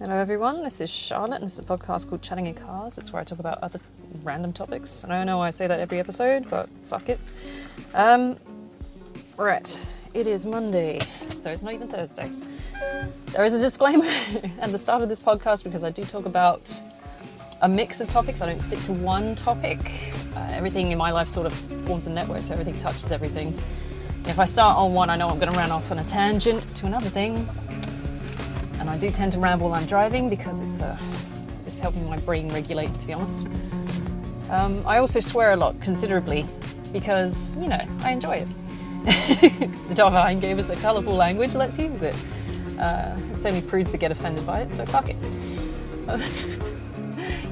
Hello everyone, this is Charlotte and this is a podcast called Chatting in Cars. It's where I talk about other random topics. And I know I say that every episode, but fuck it. Right, it is Monday, so it's not even Thursday. There is a disclaimer at the start of this podcast because I do talk about a mix of topics. I don't stick to one topic. Everything in my life sort of forms a network, so everything touches everything. If I start on one, I know I'm going to run off on a tangent to another thing. And I do tend to ramble while I'm driving because it's helping my brain regulate, to be honest. I also swear a lot, considerably, because, you know, I enjoy it. The Divine gave us a colourful language, let's use it. It's only prudes that get offended by it, so fuck it.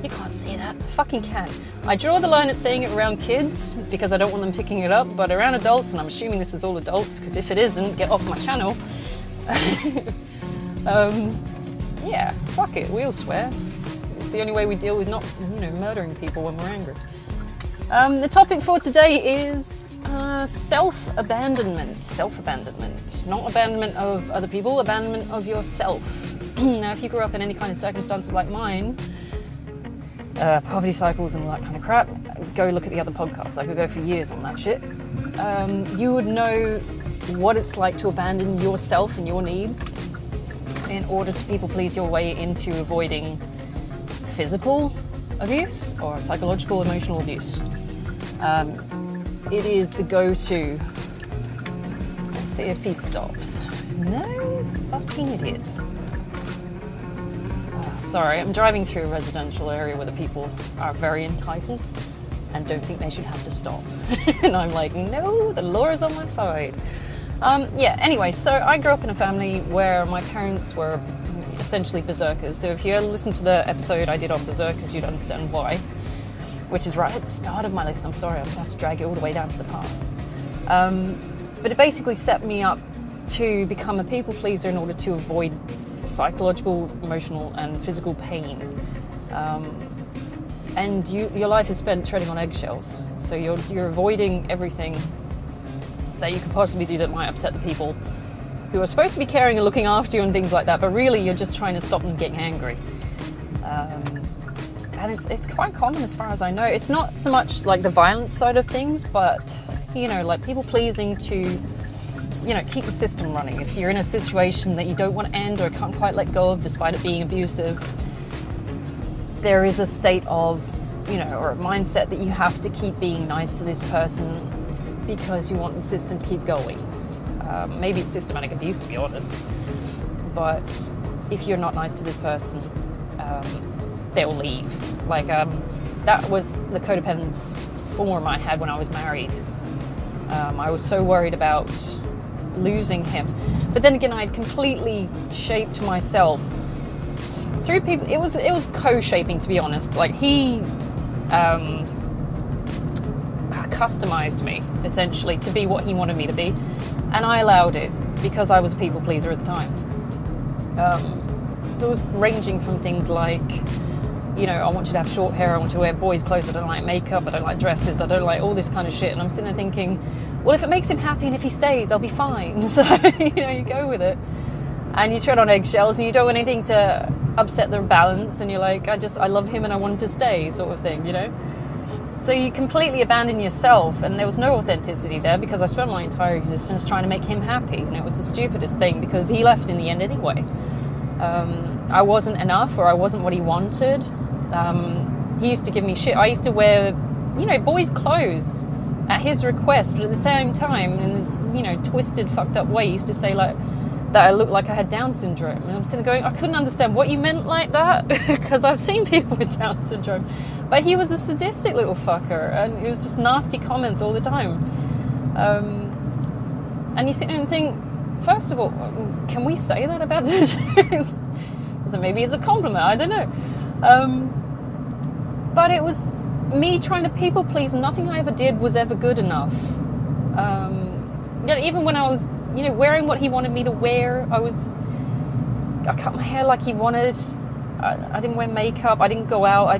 You can't say that. I fucking can. I draw the line at saying it around kids because I don't want them picking it up, but around adults, and I'm assuming this is all adults, because if it isn't, get off my channel. Yeah, fuck it, we all swear. It's the only way we deal with not, murdering people when we're angry. The topic for today is self-abandonment. Self-abandonment. Not abandonment of other people, abandonment of yourself. Now, if you grew up in any kind of circumstances like mine, poverty cycles and all that kind of crap, go look at the other podcasts. I could go for years on that shit. You would know what it's like to abandon yourself and your needs in order to people please your way into avoiding physical abuse or psychological, emotional abuse. It is the go-to. Let's see if he stops. No fucking it is. Sorry, I'm driving through a residential area where the people are very entitled and don't think they should have to stop. And I'm like, no, the law is on my side. Anyway, so I grew up in a family where my parents were essentially berserkers. So if you listen to the episode I did on berserkers, you'd understand why, which is right at the start of my list. I'm sorry, I'm going to have to drag it all the way down to the past. But it basically set me up to become a people pleaser in order to avoid psychological, emotional, and physical pain. And your life is spent treading on eggshells. So you're avoiding everything that you could possibly do that might upset the people who are supposed to be caring and looking after you and things like that, but really you're just trying to stop them getting angry. And it's quite common as far as I know. It's not so much like the violence side of things, but, like people pleasing to, keep the system running. If you're in a situation that you don't want to end or can't quite let go of despite it being abusive, there is a state of, or a mindset that you have to keep being nice to this person because you want the system to keep going. Maybe it's systematic abuse, to be honest. But if you're not nice to this person, they'll leave. That was the codependence form I had when I was married. I was so worried about losing him. But then again, I had completely shaped myself through people. It was co-shaping, to be honest. He customized me essentially to be what he wanted me to be, and I allowed it because I was a people pleaser at the time. It was ranging from things like, I want you to have short hair, I want you to wear boys' clothes, I don't like makeup, I don't like dresses, I don't like all this kind of shit. And I'm sitting there thinking, well, if it makes him happy and if he stays, I'll be fine. So you go with it and you tread on eggshells and you don't want anything to upset the balance, and you're like, I love him and I want him to stay, sort of thing, So you completely abandon yourself, and there was no authenticity there because I spent my entire existence trying to make him happy, and it was the stupidest thing because he left in the end anyway. I wasn't enough, or I wasn't what he wanted. He used to give me shit. I used to wear, boys' clothes at his request, but at the same time, in this, twisted, fucked up way, he used to say that I looked like I had Down syndrome. And I'm sitting there going, I couldn't understand what you meant like that because I've seen people with Down syndrome. But he was a sadistic little fucker, and it was just nasty comments all the time. And you sit there and think, first of all, can we say that about tattoos? So maybe it's a compliment, I don't know. But it was me trying to people please. Nothing I ever did was ever good enough. Even when I was, wearing what he wanted me to wear, I cut my hair like he wanted. I didn't wear makeup. I didn't go out.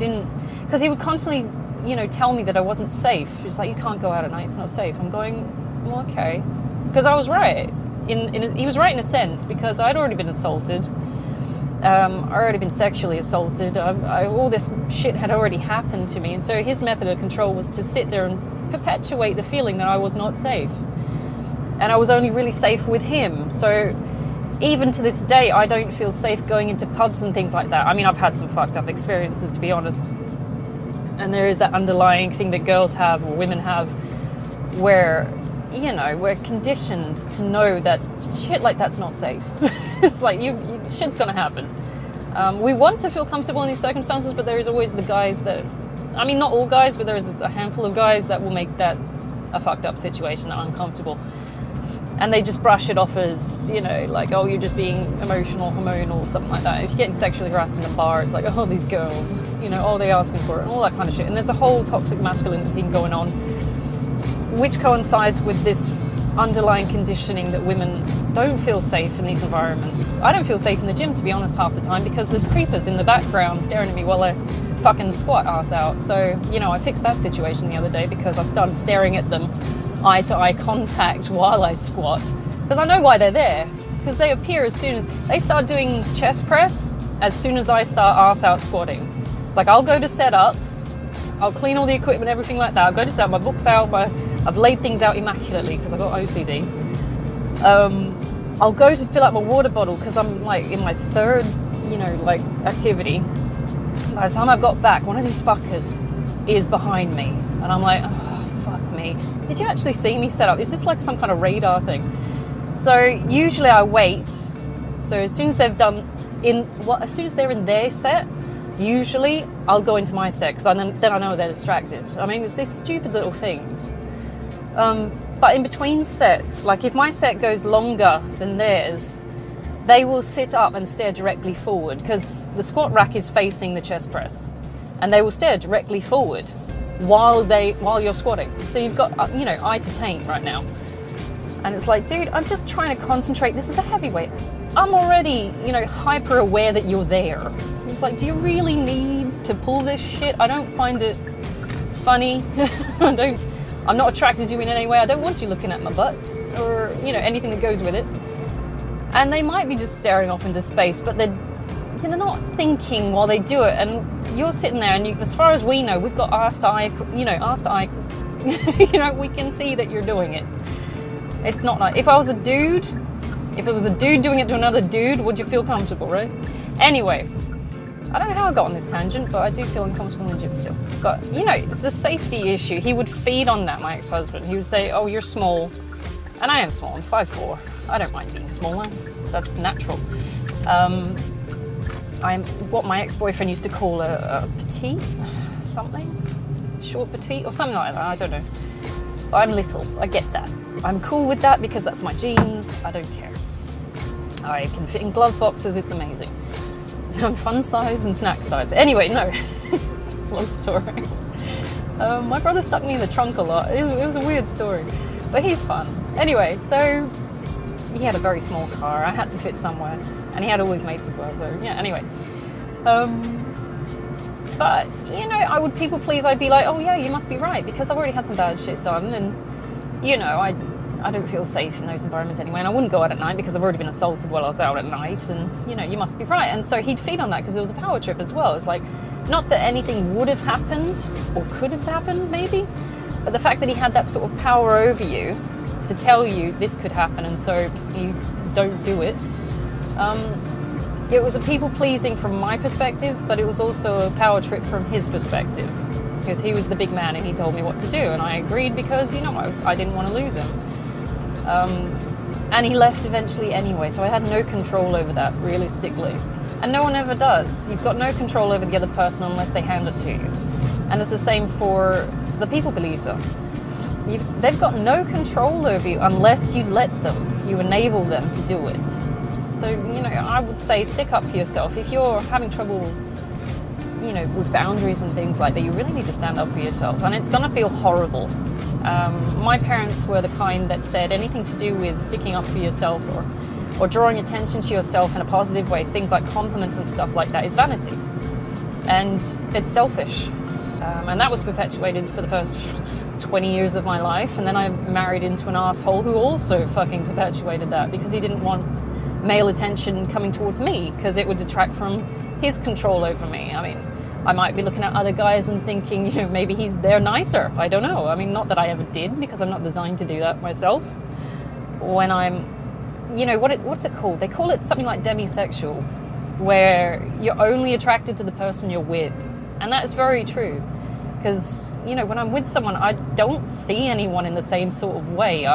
Because he would constantly, tell me that I wasn't safe. It's like, you can't go out at night, it's not safe. I'm going, well, okay. Because I was right. He was right in a sense, because I'd already been assaulted. I'd already been sexually assaulted. All this shit had already happened to me. And so his method of control was to sit there and perpetuate the feeling that I was not safe. And I was only really safe with him. So even to this day, I don't feel safe going into pubs and things like that. I mean, I've had some fucked up experiences, to be honest. And there is that underlying thing that girls have, or women have, where, you know, we're conditioned to know that shit like that's not safe. It's like, shit's gonna happen. We want to feel comfortable in these circumstances, but there is always the guys that, I mean, not all guys, but there is a handful of guys that will make that a fucked up situation uncomfortable. And they just brush it off as, you know, like, oh, you're just being emotional, hormonal, something like that. If you're getting sexually harassed in a bar, it's like, oh, these girls, you know, oh, they're asking for it, and all that kind of shit. And there's a whole toxic masculine thing going on, which coincides with this underlying conditioning that women don't feel safe in these environments. I don't feel safe in the gym, to be honest, half the time, because there's creepers in the background staring at me while I fucking squat ass out. So, you know, I fixed that situation the other day because I started staring at them eye-to-eye contact while I squat, because I know why they're there, because they appear as soon as they start doing chest press, as soon as I start ass out squatting. It's like, I'll go to set up, I'll clean all the equipment, everything like that, I'll go to set up, my book's out, I've laid things out immaculately because I've got OCD. I'll go to fill up my water bottle because I'm like in my third, you know, like activity. By the time I've got back, one of these fuckers is behind me, and I'm like, oh, fuck me. Did you actually see me set up? Is this like some kind of radar thing? So usually I wait. So as soon as they've done as soon as they're in their set, usually I'll go into my set, because then I know they're distracted. I mean, it's these stupid little things. But in between sets, like if my set goes longer than theirs, they will sit up and stare directly forward, because the squat rack is facing the chest press, and they will stare directly forward while you're squatting. So you've got, you know, eye to taint right now. And it's like, dude, I'm just trying to concentrate. This is a heavyweight. I'm already, you know, hyper aware that you're there. It's like, do you really need to pull this shit? I don't find it funny. I'm not attracted to you in any way. I don't want you looking at my butt or, you know, anything that goes with it. And they might be just staring off into space, but they're not thinking while they do it. And you're sitting there, and as far as we know, we've got arse to eye, you know, we can see that you're doing it. It's not like, if it was a dude doing it to another dude, would you feel comfortable, right? Anyway, I don't know how I got on this tangent, but I do feel uncomfortable in the gym still. But, you know, it's the safety issue. He would feed on that, my ex-husband. He would say, oh, you're small. And I am small, I'm 5'4". I don't mind being smaller. That's natural. I'm what my ex-boyfriend used to call a petite, something, short petite or something like that, I don't know. But I'm little, I get that. I'm cool with that because that's my genes, I don't care. I can fit in glove boxes, it's amazing. I'm fun size and snack size. Anyway, no, long story. My brother stuck me in the trunk a lot. It was a weird story, but he's fun. Anyway, so he had a very small car, I had to fit somewhere. And he had all his mates as well, so yeah, anyway. But, you know, I would people please, I'd be like, oh yeah, you must be right, because I've already had some bad shit done, and, you know, I don't feel safe in those environments anyway, and I wouldn't go out at night because I've already been assaulted while I was out at night, and, you know, you must be right. And so he'd feed on that because it was a power trip as well. It's like, not that anything would have happened, or could have happened, maybe, but the fact that he had that sort of power over you to tell you this could happen, and so you don't do it. It was a people-pleasing from my perspective, but it was also a power trip from his perspective, because he was the big man and he told me what to do, and I agreed because, you know, I didn't want to lose him. And he left eventually anyway, so I had no control over that, realistically. And no one ever does. You've got no control over the other person unless they hand it to you. And it's the same for the people pleaser. They've got no control over you unless you let them, you enable them to do it. So, you know, I would say stick up for yourself. If you're having trouble, you know, with boundaries and things like that, you really need to stand up for yourself. And it's going to feel horrible. My parents were the kind that said anything to do with sticking up for yourself or drawing attention to yourself in a positive way, things like compliments and stuff like that, is vanity. And it's selfish. And that was perpetuated for the first 20 years of my life. And then I married into an asshole who also fucking perpetuated that because he didn't want male attention coming towards me, because it would detract from his control over me. I mean, I might be looking at other guys and thinking, maybe they're nicer. I don't know. I mean, not that I ever did, because I'm not designed to do that myself. When I'm, what's it called? They call it something like demisexual, where you're only attracted to the person you're with. And that is very true. Because, when I'm with someone, I don't see anyone in the same sort of way.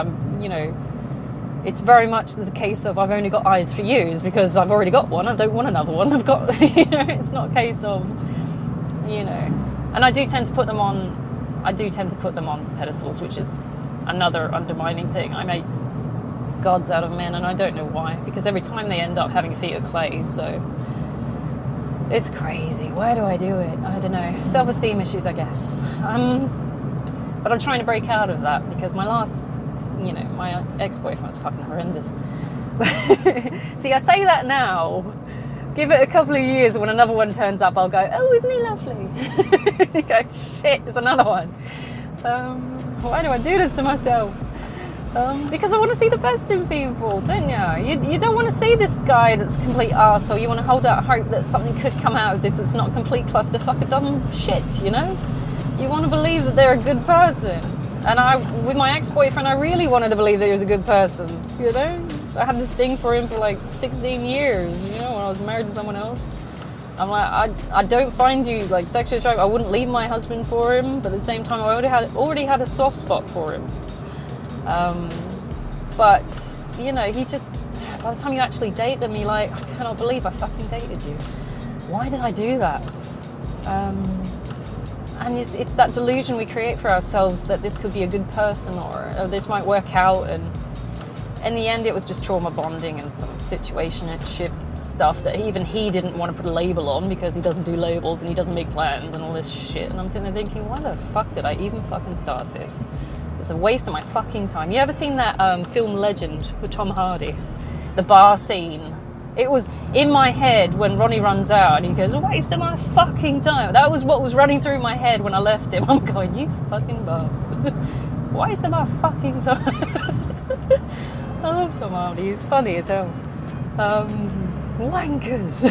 It's very much the case of I've only got eyes for you, because I've already got one. I don't want another one. I've got, it's not a case of, and I do tend to put them on pedestals, which is another undermining thing. I make gods out of men, and I don't know why, because every time they end up having feet of clay, so it's crazy. Why do I do it? I don't know. Self-esteem issues, I guess. But I'm trying to break out of that, because my last, my ex-boyfriend was fucking horrendous. See, I say that now. Give it a couple of years, when another one turns up, I'll go, oh, isn't he lovely? You go, shit, it's another one. Why do I do this to myself? Because I want to see the best in people, don't you? You don't want to see this guy that's a complete arsehole. You want to hold out hope that something could come out of this that's not a complete clusterfuck of dumb shit, You want to believe that they're a good person. And with my ex-boyfriend, I really wanted to believe that he was a good person, So I had this thing for him for like 16 years, when I was married to someone else. I'm like, I don't find you like sexually attractive. I wouldn't leave my husband for him, but at the same time, I already had a soft spot for him. But, he just, by the time you actually date them, you're like, I cannot believe I fucking dated you. Why did I do that? And it's that delusion we create for ourselves that this could be a good person, or this might work out. And in the end, it was just trauma bonding and some situationship stuff that even he didn't want to put a label on, because he doesn't do labels and he doesn't make plans and all this shit. And I'm sitting there thinking, why the fuck did I even fucking start this? It's a waste of my fucking time. You ever seen that film Legend with Tom Hardy? The bar scene. It was in my head when Ronnie runs out and he goes, waste of my fucking time. That was what was running through my head when I left him. I'm going, you fucking bastard. Waste of my fucking time. I love Tom Hardy. He's funny as hell. Wankers.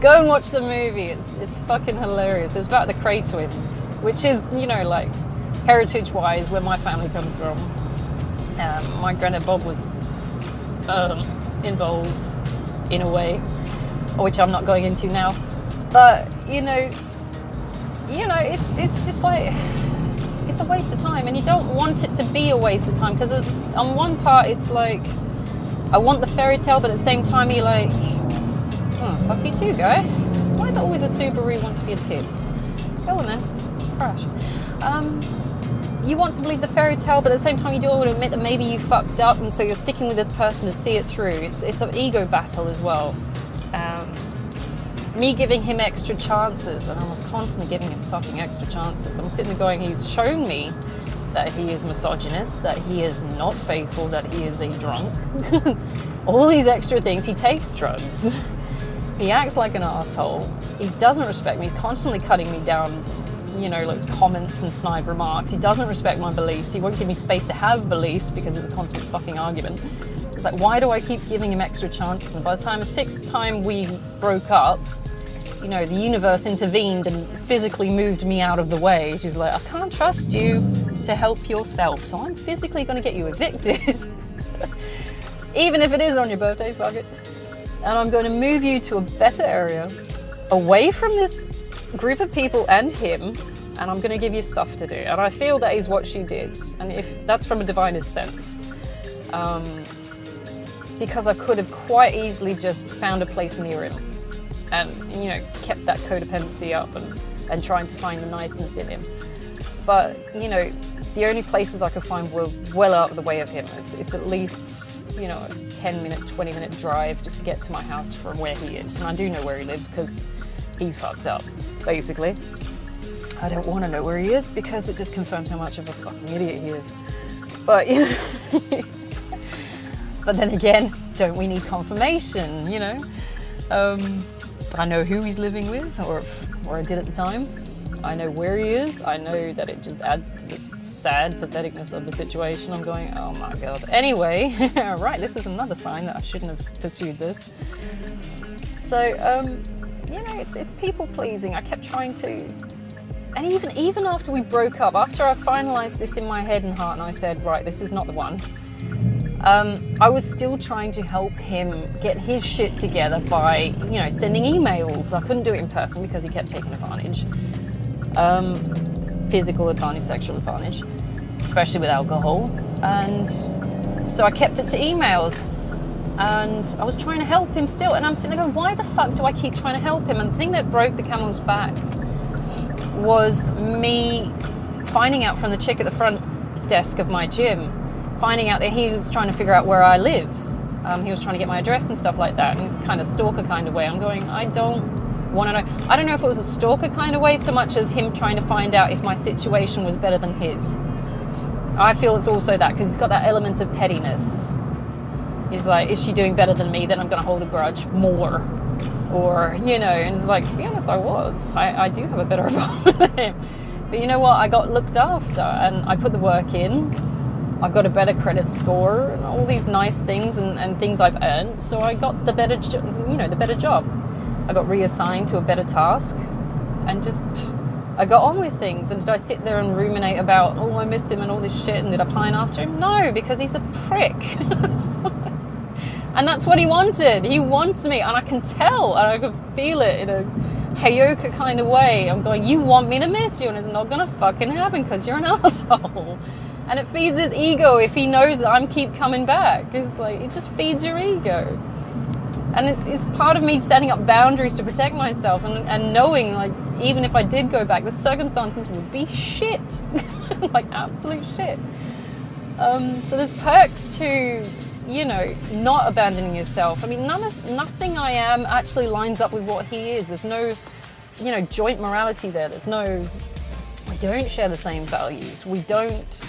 Go and watch the movie. It's fucking hilarious. It's about the Cray twins, which is, like, heritage-wise, where my family comes from. My granddad Bob was involved in a way, which I'm not going into now. But it's just like, it's a waste of time, and you don't want it to be a waste of time, because on one part it's like, I want the fairy tale, but at the same time you're like, oh, fuck you too, guy. Why is it always a Subaru wants to be a tit? Go on then, crash. You want to believe the fairy tale, but at the same time you do want to admit that maybe you fucked up, and so you're sticking with this person to see it through. It's an ego battle as well. Me giving him extra chances, and I was constantly giving him fucking extra chances. I'm sitting there going, he's shown me that he is misogynist, that he is not faithful, that he is a drunk. All these extra things. He takes drugs. He acts like an asshole. He doesn't respect me. He's constantly cutting me down, like comments and snide remarks. He doesn't respect my beliefs. He won't give me space to have beliefs, because it's a constant fucking argument. It's like, why do I keep giving him extra chances? And by the time the sixth time we broke up, the universe intervened and physically moved me out of the way. She's like, I can't trust you to help yourself, so I'm physically going to get you evicted. Even if it is on your birthday, fuck it. And I'm going to move you to a better area, away from this group of people and him, and I'm going to give you stuff to do. And I feel that is what she did. And if that's from a divinest sense. Because I could have quite easily just found a place near him and, kept that codependency up and trying to find the niceness in him. But, the only places I could find were well out of the way of him. It's at least, a 10-minute, 20-minute drive just to get to my house from where he is. And I do know where he lives, because he fucked up, basically. I don't want to know where he is, because it just confirms how much of a fucking idiot he is. But, but then again, don't we need confirmation, I know who he's living with, or I did at the time. I know where he is. I know that it just adds to the sad patheticness of the situation. I'm going, oh my God. Anyway, right, this is another sign that I shouldn't have pursued this. So, you know, it's people pleasing. I kept trying to, and even after we broke up, after I finalized this in my head and heart and I said, right, this is not the one, I was still trying to help him get his shit together by, you know, sending emails. I couldn't do it in person because he kept taking advantage. Physical advantage, sexual advantage, especially with alcohol. And so I kept it to emails. And I was trying to help him still. And I'm sitting there going, why the fuck do I keep trying to help him? And the thing that broke the camel's back was me finding out from the chick at the front desk of my gym, finding out that he was trying to figure out where I live. He was trying to get my address and stuff like that, and kind of stalker kind of way. I'm going, I don't want to know. I don't know if it was a stalker kind of way so much as him trying to find out if my situation was better than his. I feel it's also that, because he's got that element of pettiness. He's like, is she doing better than me? Then I'm going to hold a grudge more. Or, you know, and it's like, to be honest, I do have a better bond than him. But you know what? I got looked after and I put the work in. I've got a better credit score and all these nice things and things I've earned. So I got the better job. I got reassigned to a better task and just, I got on with things. And did I sit there and ruminate about, oh, I missed him and all this shit and did I pine after him? No, because he's a prick. And that's what he wanted. He wants me, and I can tell, and I can feel it in a Hayoka kind of way. I'm going, you want me to miss you, and it's not going to fucking happen because you're an asshole. And it feeds his ego if he knows that I'm keep coming back. It's like, it just feeds your ego. And it's part of me setting up boundaries to protect myself and knowing, like, even if I did go back, the circumstances would be shit. Like, absolute shit. So there's perks to, you know, not abandoning yourself. I mean, nothing I am actually lines up with what he is. There's no, you know, joint morality there. There's no, we don't share the same values. We don't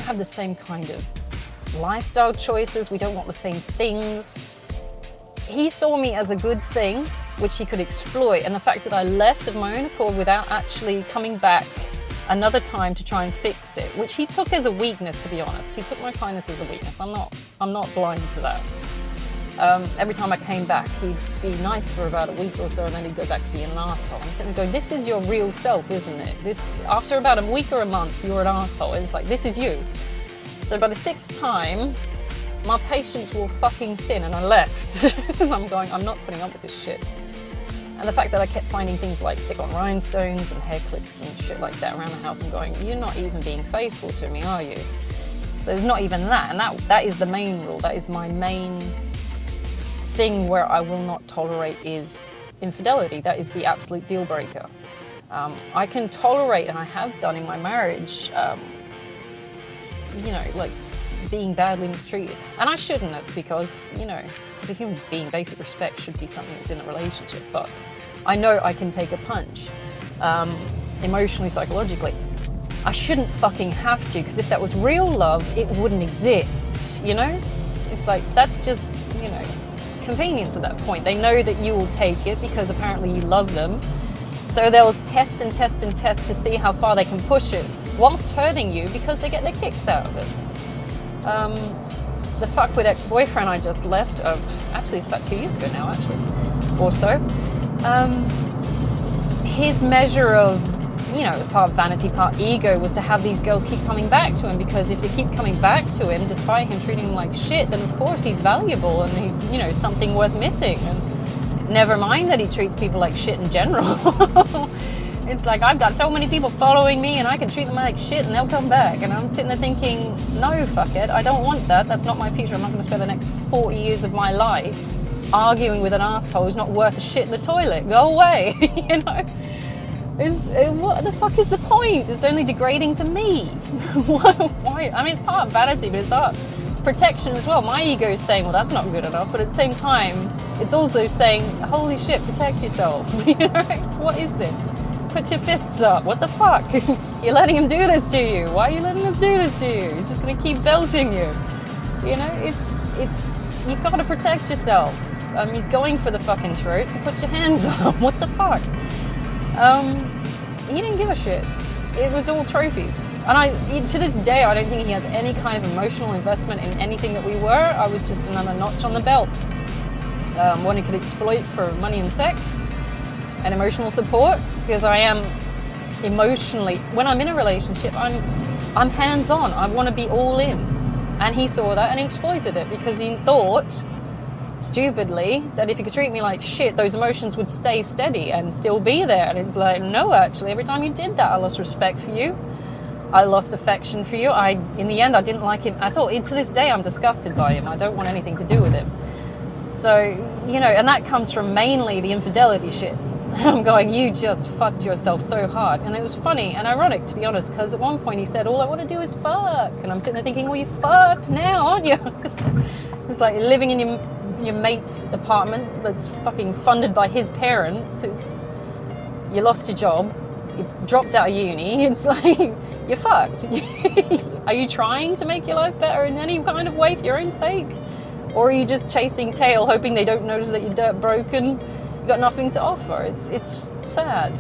have the same kind of lifestyle choices. We don't want the same things. He saw me as a good thing, which he could exploit. And the fact that I left of my own accord without actually coming back another time to try and fix it, which he took as a weakness, to be honest. He took my kindness as a weakness. I'm not blind to that. Every time I came back, he'd be nice for about a week or so, and then he'd go back to being an asshole. I'm sitting there going, this is your real self, isn't it? This, after about a week or a month, you're an asshole. It's like, this is you. So by the 6th time, my patience wore fucking thin, and I left. I'm going, I'm not putting up with this shit. And the fact that I kept finding things like stick-on rhinestones and hair clips and shit like that around the house and going, you're not even being faithful to me, are you? So there's not even that. And that is the main rule. That is my main thing where I will not tolerate is infidelity. That is the absolute deal breaker. I can tolerate, and I have done in my marriage, you know, like being badly mistreated. And I shouldn't have, because, you know, as a human being, basic respect should be something that's in a relationship. But I know I can take a punch, emotionally, psychologically. I shouldn't fucking have to, because if that was real love, it wouldn't exist, you know? It's like, that's just, you know, convenience at that point. They know that you will take it because apparently you love them. So they'll test and test and test to see how far they can push it, whilst hurting you because they get their kicks out of it. The fuckwit ex-boyfriend I just left, actually it's about 2 years ago now, actually, or so. His measure of, you know, it was part vanity, part ego, was to have these girls keep coming back to him, because if they keep coming back to him, despite him treating them like shit, then of course he's valuable and he's, you know, something worth missing. And never mind that he treats people like shit in general. It's like, I've got so many people following me and I can treat them like shit and they'll come back. And I'm sitting there thinking, no, fuck it. I don't want that. That's not my future. I'm not going to spend the next 40 years of my life arguing with an asshole who's not worth a shit in the toilet. Go away, you know? What the fuck is the point? It's only degrading to me. Why? I mean, it's part vanity, but it's part protection as well. My ego is saying, well, that's not good enough. But at the same time, it's also saying, holy shit, protect yourself. You know? What is this? Put your fists up. What the fuck? You're letting him do this to you. Why are you letting him do this to you? He's just going to keep belting you. You know, it's you've got to protect yourself. He's going for the fucking throat, so put your hands up. What the fuck? He didn't give a shit. It was all trophies. And to this day, I don't think he has any kind of emotional investment in anything that we were. I was just another notch on the belt. One he could exploit for money and sex and emotional support, because I am emotionally, when I'm in a relationship, I'm hands-on. I want to be all in. And he saw that and he exploited it, because he thought, stupidly, that if he could treat me like shit, those emotions would stay steady and still be there. And it's like, no, actually, every time you did that, I lost respect for you. I lost affection for you. In the end, I didn't like him at all. To this day, I'm disgusted by him. I don't want anything to do with him. So, you know, and that comes from mainly the infidelity shit. I'm going, you just fucked yourself so hard. And it was funny and ironic, to be honest, because at one point he said, all I want to do is fuck. And I'm sitting there thinking, well, you fucked now, aren't you? It's like you're living in your mate's apartment that's fucking funded by his parents. You lost your job. You dropped out of uni. It's like, you're fucked. Are you trying to make your life better in any kind of way for your own sake? Or are you just chasing tail, hoping they don't notice that you're dirt broken? You've got nothing to offer. It's sad.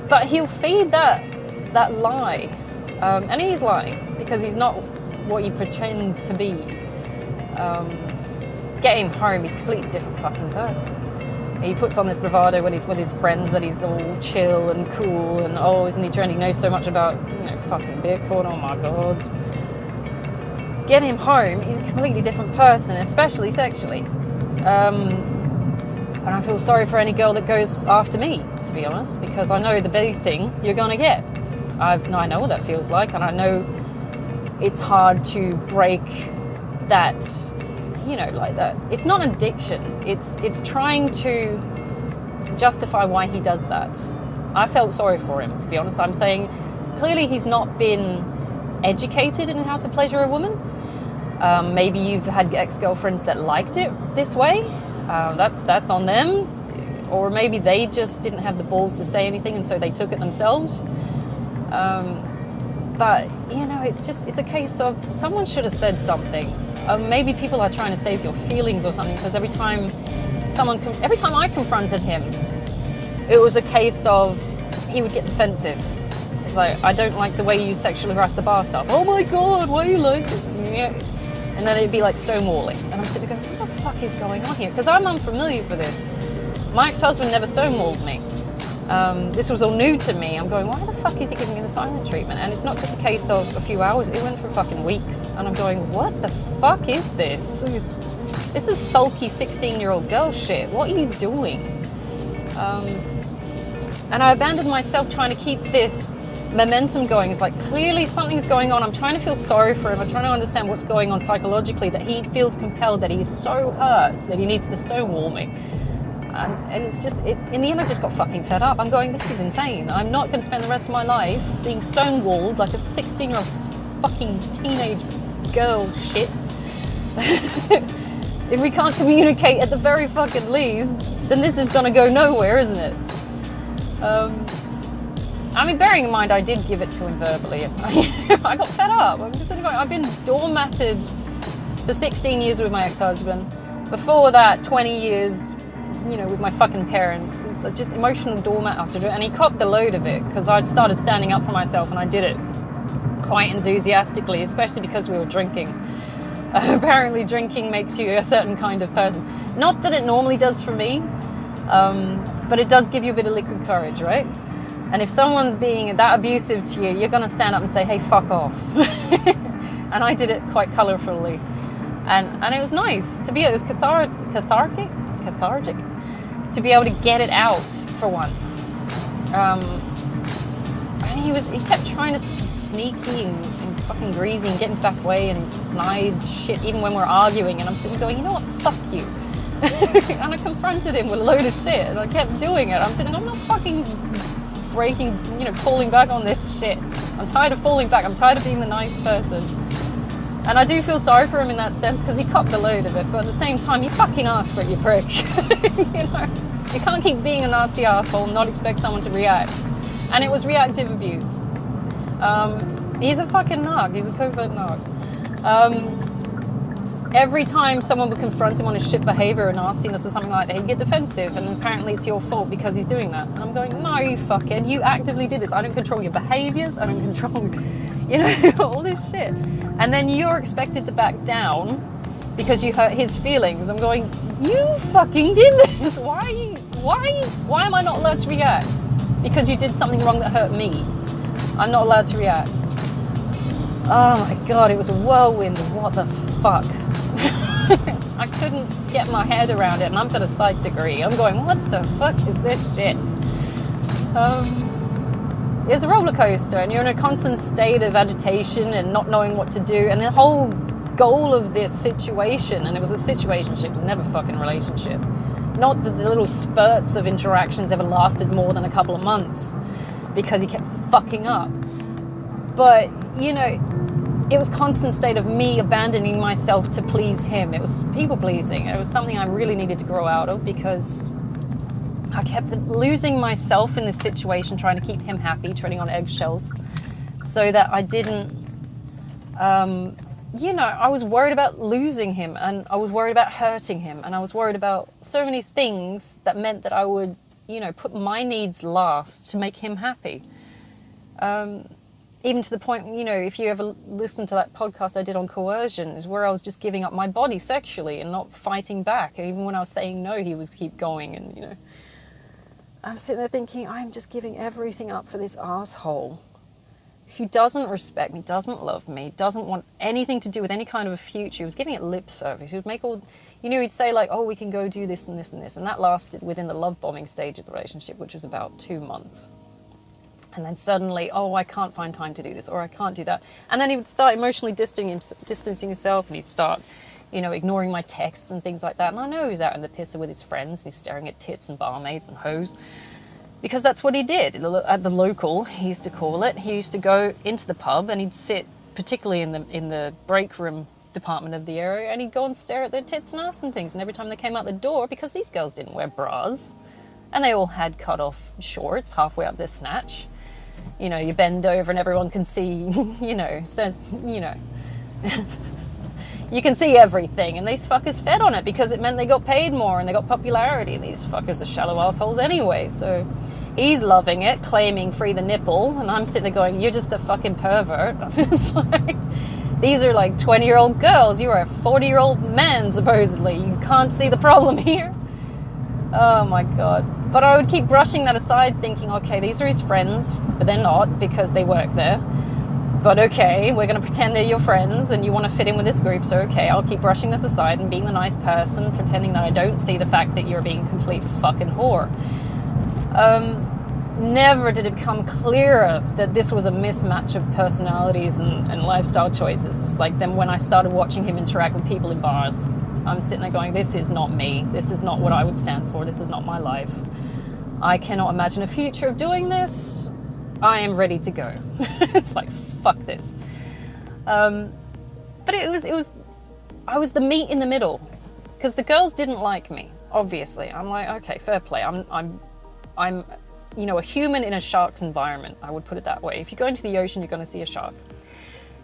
But he'll feed that lie. And he's lying, because he's not what he pretends to be. Get him home, he's a completely different fucking person. He puts on this bravado when he's with his friends that he's all chill and cool and, oh, isn't he trendy? He knows so much about, fucking Bitcoin. Oh my God. Get him home, he's a completely different person, especially sexually. And I feel sorry for any girl that goes after me, to be honest, because I know the baiting you're going to get. I know what that feels like, and I know it's hard to break that, like that. It's not an addiction. It's trying to justify why he does that. I felt sorry for him, to be honest. I'm saying clearly he's not been educated in how to pleasure a woman. Maybe you've had ex-girlfriends that liked it this way. That's on them. Or maybe they just didn't have the balls to say anything, and so they took it themselves. But it's a case of someone should have said something. Maybe people are trying to save your feelings or something, because every time I confronted him, it was a case of he would get defensive. It's like, I don't like the way you sexually harass the bar staff. Oh my God, why are you like it? And then it'd be like stonewalling. And I'm sitting there going, what the fuck is going on here? Because I'm unfamiliar for this. My ex-husband never stonewalled me. This was all new to me. I'm going, why the fuck is he giving me the silent treatment? And it's not just a case of a few hours. It went for fucking weeks. And I'm going, what the fuck is this? This is sulky 16-year-old girl shit. What are you doing? And I abandoned myself trying to keep this momentum going. It's like, clearly something's going on. I'm trying to feel sorry for him. I'm trying to understand what's going on psychologically, that he feels compelled, that he's so hurt that he needs to stonewall me. And it's just, in the end, I just got fucking fed up. I'm going, this is insane. I'm not going to spend the rest of my life being stonewalled like a 16-year-old fucking teenage girl shit. If we can't communicate at the very fucking least, then this is going to go nowhere, isn't it? Bearing in mind, I did give it to him verbally. I got fed up. I'm just going, I've been doormatted for 16 years with my ex-husband. Before that, 20 years, with my fucking parents. It's just emotional doormat after it. And he copped the load of it, because I'd started standing up for myself, and I did it quite enthusiastically, especially because we were drinking. Apparently drinking makes you a certain kind of person. Not that it normally does for me, but it does give you a bit of liquid courage, right? And if someone's being that abusive to you, you're going to stand up and say, hey, fuck off. And I did it quite colourfully. And it was nice to be, it was cathartic to be able to get it out for once. And he kept trying to be sneaky and fucking greasy and get his back way, and he snide shit even when we're arguing, and I'm sitting going, you know what, fuck you. And I confronted him with a load of shit, and I kept doing it. I'm sitting, I'm not fucking breaking, falling back on this shit. I'm tired of falling back. I'm tired of being the nice person. And I do feel sorry for him in that sense, because he copped the load of it, but at the same time, you fucking asked for it, you prick. You can't keep being a nasty asshole and not expect someone to react. And it was reactive abuse. He's a fucking narc. He's a covert narc. every time someone would confront him on his shit behavior or nastiness or something like that, he'd get defensive, and apparently it's your fault because he's doing that. And I'm going, no, you fuckhead, you actively did this. I don't control your behaviors, I don't control, all this shit. And then you're expected to back down because you hurt his feelings. I'm going, you fucking did this. Why am I not allowed to react? Because you did something wrong that hurt me. I'm not allowed to react. Oh my God, it was a whirlwind. What the fuck? I couldn't get my head around it, and I've got a psych degree. I'm going, what the fuck is this shit? It's a roller coaster, and you're in a constant state of agitation and not knowing what to do. And the whole goal of this situation, and it was a situationship, it was never a fucking relationship. Not that the little spurts of interactions ever lasted more than a couple of months because he kept fucking up. But, it was constant state of me abandoning myself to please him. It was people pleasing. It was something I really needed to grow out of because I kept losing myself in this situation, trying to keep him happy, treading on eggshells, so that I didn't, I was worried about losing him, and I was worried about hurting him, and I was worried about so many things that meant that I would, put my needs last to make him happy. Even to the point, if you ever listen to that podcast I did on coercion, is where I was just giving up my body sexually and not fighting back. And even when I was saying no, he would keep going. And, I'm sitting there thinking, I'm just giving everything up for this asshole who doesn't respect me, doesn't love me, doesn't want anything to do with any kind of a future. He was giving it lip service. He would make all, he'd say like, oh, we can go do this and this and this. And that lasted within the love bombing stage of the relationship, which was about 2 months. And then suddenly, oh, I can't find time to do this, or I can't do that. And then he would start emotionally distancing himself, and he'd start, ignoring my texts and things like that. And I know he was out in the pisser with his friends, and he's staring at tits and barmaids and hoes, because that's what he did. At the local, he used to call it, he used to go into the pub, and he'd sit, particularly in the break room department of the area, and he'd go and stare at their tits and ass and things. And every time they came out the door, because these girls didn't wear bras, and they all had cut off shorts halfway up their snatch, you bend over and everyone can see, says, you can see everything. And these fuckers fed on it because it meant they got paid more and they got popularity. And these fuckers are shallow assholes anyway. So he's loving it, claiming free the nipple. And I'm sitting there going, you're just a fucking pervert. It's like, these are like 20-year-old girls. You are a 40-year-old man, supposedly. You can't see the problem here. Oh my God. But I would keep brushing that aside, thinking, okay, these are his friends, but they're not because they work there. But okay, we're going to pretend they're your friends and you want to fit in with this group, so okay, I'll keep brushing this aside and being the nice person, pretending that I don't see the fact that you're being a complete fucking whore. Never did it become clearer that this was a mismatch of personalities and lifestyle choices. It's like then when I started watching him interact with people in bars, I'm sitting there going, this is not me. This is not what I would stand for. This is not my life. I cannot imagine a future of doing this. I am ready to go. It's like, fuck this. But I was the meat in the middle because the girls didn't like me, obviously. I'm like, okay, fair play. I'm a human in a shark's environment. I would put it that way. If you go into the ocean, you're going to see a shark.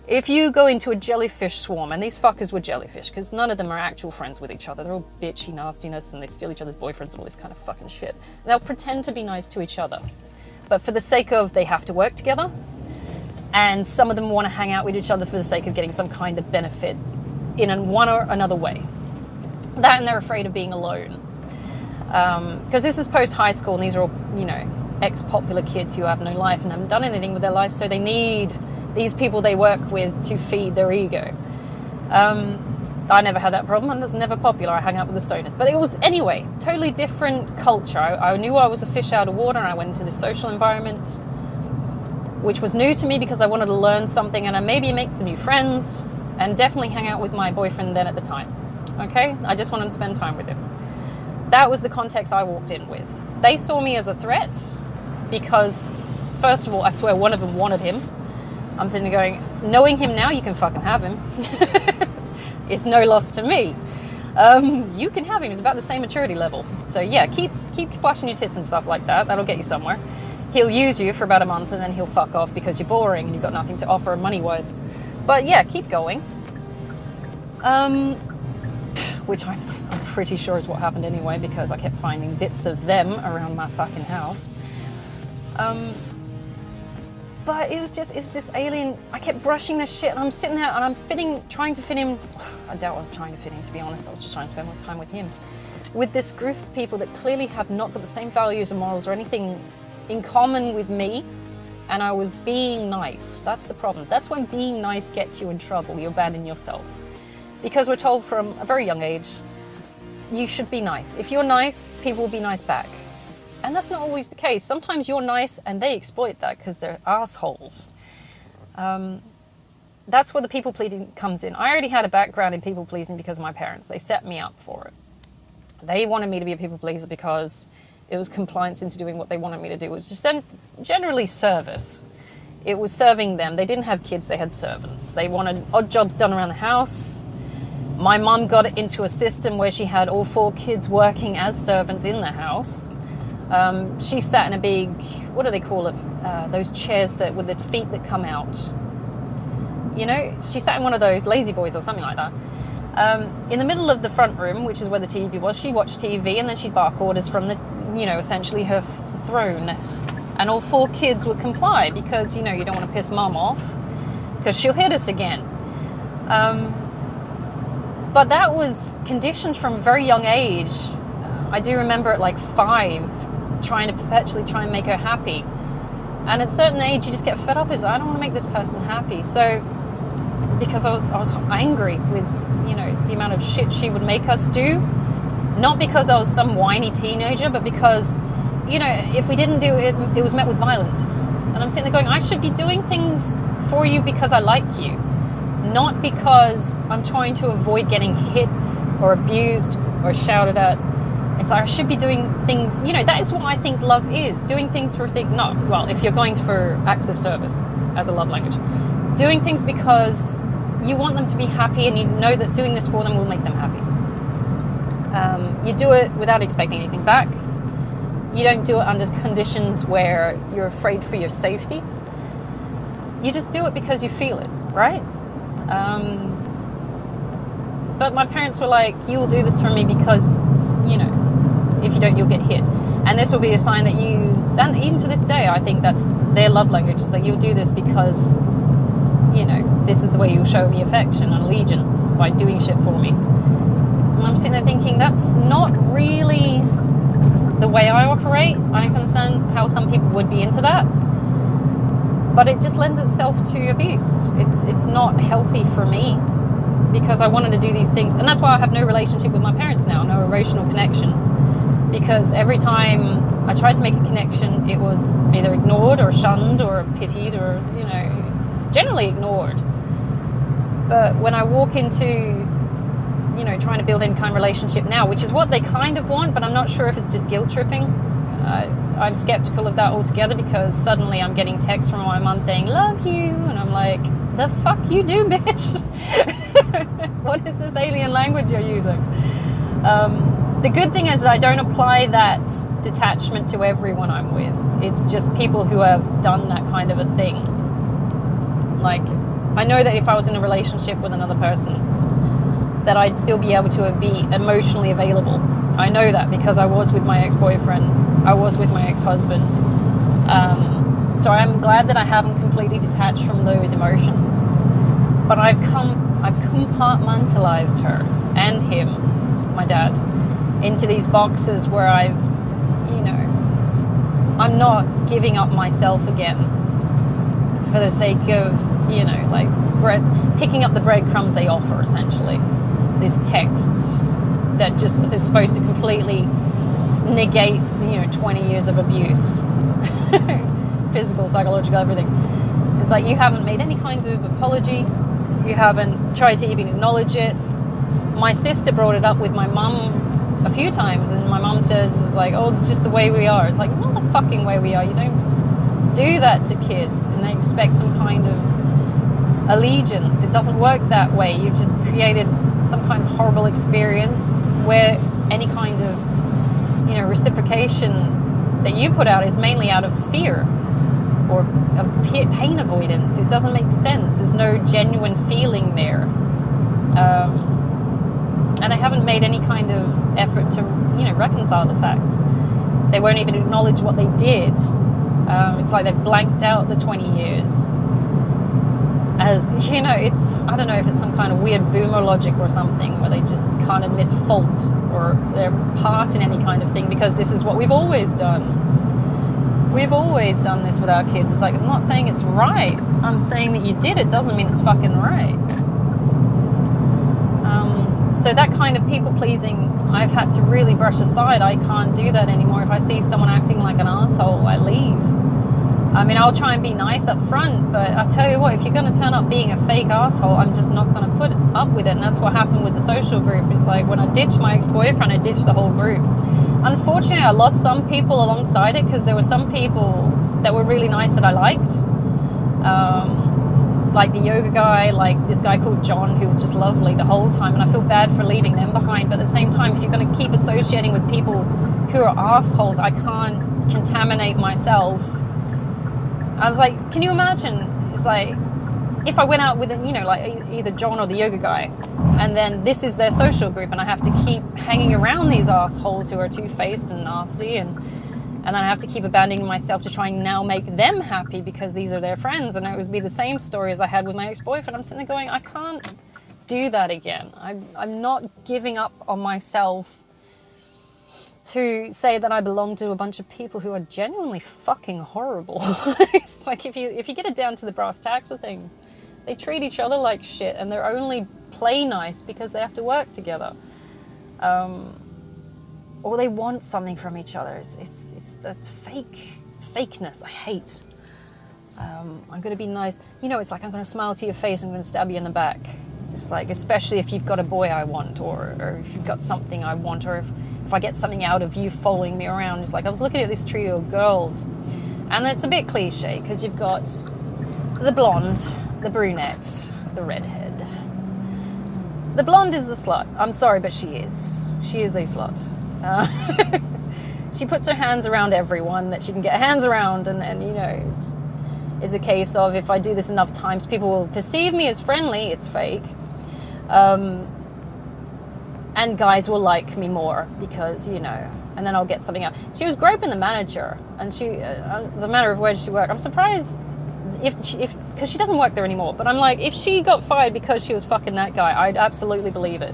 If you go into a jellyfish swarm, and these fuckers were jellyfish, because none of them are actual friends with each other. They're all bitchy nastiness, and they steal each other's boyfriends and all this kind of fucking shit. They'll pretend to be nice to each other. But for the sake of they have to work together, and some of them want to hang out with each other for the sake of getting some kind of benefit in one or another way. That and they're afraid of being alone. Because this is post-high school, and these are all, ex-popular kids who have no life and haven't done anything with their life, so they need these people they work with to feed their ego. I never had that problem. I was never popular. I hung out with the stoners. But it was, anyway, totally different culture. I knew I was a fish out of water, and I went into this social environment, which was new to me because I wanted to learn something and maybe make some new friends and definitely hang out with my boyfriend then at the time. Okay? I just wanted to spend time with him. That was the context I walked in with. They saw me as a threat because, first of all, I swear one of them wanted him. I'm sitting there going, knowing him now, you can fucking have him. It's no loss to me. You can have him. He's about the same maturity level. So yeah, keep flashing your tits and stuff like that. That'll get you somewhere. He'll use you for about a month and then he'll fuck off because you're boring and you've got nothing to offer money-wise. But yeah, keep going. which I'm pretty sure is what happened anyway, because I kept finding bits of them around my fucking house. But it was this alien. I kept brushing this shit, and I'm sitting there and I'm trying to fit him. I doubt I was trying to fit him, to be honest. I was just trying to spend more time with him. With this group of people that clearly have not got the same values or morals or anything in common with me, and I was being nice. That's the problem. That's when being nice gets you in trouble. You abandon yourself. Because we're told from a very young age, you should be nice. If you're nice, people will be nice back. And that's not always the case. Sometimes you're nice and they exploit that because they're assholes. That's where the people pleasing comes in. I already had a background in people pleasing because of my parents. They set me up for it. They wanted me to be a people pleaser because it was compliance into doing what they wanted me to do, which is generally service. It was serving them. They didn't have kids, they had servants. They wanted odd jobs done around the house. My mum got into a system where she had all 4 kids working as servants in the house. She sat in a big, what do they call it? Those chairs that with the feet that come out. You know, she sat in one of those lazy boys or something like that. In the middle of the front room, which is where the TV was, she'd watch TV and then she'd bark orders from the, you know, essentially her throne. And all 4 kids would comply because, you know, you don't want to piss mum off because she'll hit us again. But that was conditioned from a very young age. I do remember at like 5, trying to perpetually try and make her happy. And at a certain age, you just get fed up. It's like, I don't want to make this person happy. So, because I was angry with, you know, the amount of shit she would make us do. Not because I was some whiny teenager, but because, you know, if we didn't do it, it was met with violence. And I'm sitting there going, I should be doing things for you because I like you. Not because I'm trying to avoid getting hit or abused or shouted at. It's like I should be doing things, you know, that is what I think love is. Doing things for things, not, well, if you're going for acts of service as a love language. Doing things because you want them to be happy and you know that doing this for them will make them happy. You do it without expecting anything back. You don't do it under conditions where you're afraid for your safety. You just do it because you feel it, right? But my parents were like, you'll do this for me because, you know, if you don't, you'll get hit. And this will be a sign that you, and even to this day, I think that's their love language, is that you'll do this because, you know, this is the way you'll show me affection and allegiance, by doing shit for me. And I'm sitting there thinking, that's not really the way I operate. I understand how some people would be into that, but it just lends itself to abuse. It's not healthy for me, because I wanted to do these things. And that's why I have no relationship with my parents now, no emotional connection. Because every time I tried to make a connection, it was either ignored or shunned or pitied or, you know, generally ignored. But when I walk into, you know, trying to build any kind of relationship now, which is what they kind of want, but I'm not sure if it's just guilt tripping. I'm skeptical of that altogether, because suddenly I'm getting texts from my mum saying, love you. And I'm like, the fuck you do, bitch? What is this alien language you're using? The good thing is that I don't apply that detachment to everyone I'm with. It's just people who have done that kind of a thing. Like, I know that if I was in a relationship with another person, that I'd still be able to be emotionally available. I know that because I was with my ex-boyfriend. I was with my ex-husband. So I'm glad that I haven't completely detached from those emotions. But I've compartmentalized her and him, my dad, into these boxes where I've, you know, I'm not giving up myself again for the sake of, you know, like picking up the breadcrumbs they offer, essentially. This text that just is supposed to completely negate, you know, 20 years of abuse. Physical, psychological, everything. It's like you haven't made any kind of apology. You haven't tried to even acknowledge it. My sister brought it up with my mum a few times, and my mum says, it's like, oh, it's just the way we are. It's like, it's not the fucking way we are. You don't do that to kids and they expect some kind of allegiance. It doesn't work that way. You've just created some kind of horrible experience where any kind of, you know, reciprocation that you put out is mainly out of fear or of pain avoidance. It doesn't make sense. There's no genuine feeling there. And And they haven't made any kind of effort to, reconcile the fact. They won't even acknowledge what they did. It's like they've blanked out the 20 years. As, I don't know if it's some kind of weird boomer logic or something, where they just can't admit fault or their part in any kind of thing, because this is what we've always done. We've always done this with our kids. It's like, I'm not saying it's right. I'm saying that you did it doesn't mean it's fucking right. So that kind of people-pleasing, I've had to really brush aside. I can't do that anymore. If I see someone acting like an asshole, I leave. I mean, I'll try and be nice up front, but I tell you what, if you're going to turn up being a fake asshole, I'm just not going to put up with it. And that's what happened with the social group. It's like, when I ditched my ex-boyfriend, I ditched the whole group. Unfortunately, I lost some people alongside it, because there were some people that were really nice that I liked. Like the yoga guy, like this guy called John, who was just lovely the whole time, and I feel bad for leaving them behind. But at the same time, if you're going to keep associating with people who are assholes, I can't contaminate myself. I was like, can you imagine? It's like, if I went out with, like either John or the yoga guy, and then this is their social group, and I have to keep hanging around these assholes who are two-faced and nasty, and then I have to keep abandoning myself to try and now make them happy because these are their friends. And it would be the same story as I had with my ex-boyfriend. I'm sitting there going, I can't do that again. I'm not giving up on myself to say that I belong to a bunch of people who are genuinely fucking horrible. It's like, if you get it down to the brass tacks of things, they treat each other like shit, and they're only play nice because they have to work together. Or they want something from each other. It's the fakeness I hate. I'm going to be nice. It's like, I'm going to smile to your face, I'm going to stab you in the back. It's like, especially if you've got a boy I want, or if you've got something I want, or if I get something out of you following me around. It's like, I was looking at this trio of girls, and it's a bit cliche, because you've got the blonde, the brunette, the redhead. The blonde is the slut. I'm sorry, but she is. She is a slut. She puts her hands around everyone that she can get hands around, and it's a case of, if I do this enough times, people will perceive me as friendly. It's fake. And guys will like me more because, and then I'll get something out. She was groping the manager, and the matter of where she worked. I'm surprised because she doesn't work there anymore, but I'm like, if she got fired because she was fucking that guy, I'd absolutely believe it.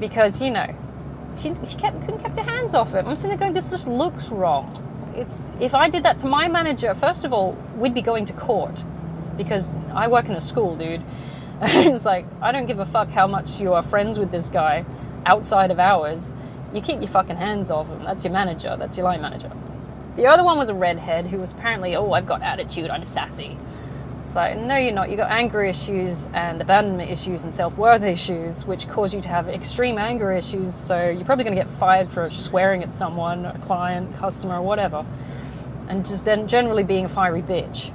Because, she couldn't keep her hands off him. I'm sitting there going, this just looks wrong. If I did that to my manager, first of all, we'd be going to court, because I work in a school, dude. It's like, I don't give a fuck how much you are friends with this guy outside of hours. You keep your fucking hands off him. That's your manager. That's your line manager. The other one was a redhead who was apparently, I've got attitude, I'm sassy. It's like, no, you're not. You've got anger issues and abandonment issues and self-worth issues, which cause you to have extreme anger issues. So you're probably going to get fired for swearing at someone, a client, customer, or whatever, and just generally being a fiery bitch.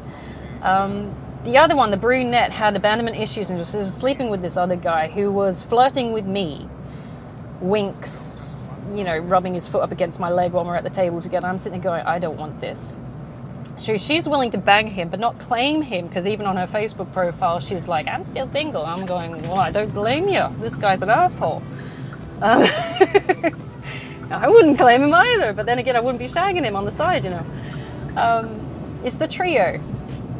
The other one, the brunette, had abandonment issues and was sleeping with this other guy who was flirting with me. Winks, rubbing his foot up against my leg while we're at the table together. I'm sitting there going, I don't want this. So she's willing to bang him, but not claim him, because even on her Facebook profile, she's like, I'm still single. I'm going, well, I don't blame you. This guy's an asshole. I wouldn't claim him either, but then again, I wouldn't be shagging him on the side, It's the trio.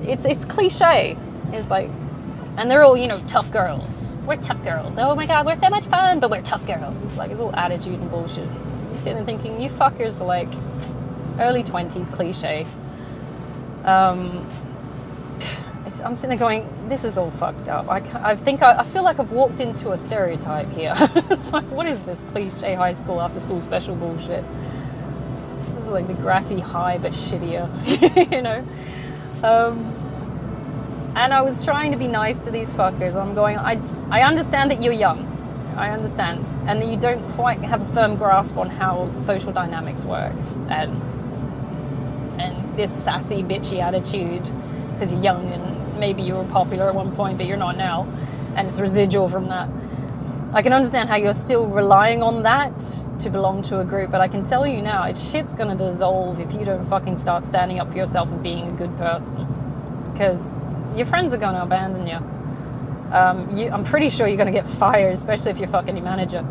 It's cliche. It's like, and they're all, tough girls. We're tough girls. Oh my God, we're so much fun, but we're tough girls. It's like, it's all attitude and bullshit. You're sitting there thinking, you fuckers are like early 20s cliche. I'm sitting there going, this is all fucked up. I feel like I've walked into a stereotype here. It's like, what is this cliche high school after school special bullshit? This is like Degrassi High, but shittier, And I was trying to be nice to these fuckers. I'm going, I understand that you're young. I understand. And that you don't quite have a firm grasp on how social dynamics works. And this sassy, bitchy attitude, because you're young and maybe you were popular at one point, but you're not now. And it's residual from that. I can understand how you're still relying on that to belong to a group, but I can tell you now, shit's going to dissolve if you don't fucking start standing up for yourself and being a good person. Because your friends are going to abandon you. I'm pretty sure you're going to get fired, especially if you're fucking your manager.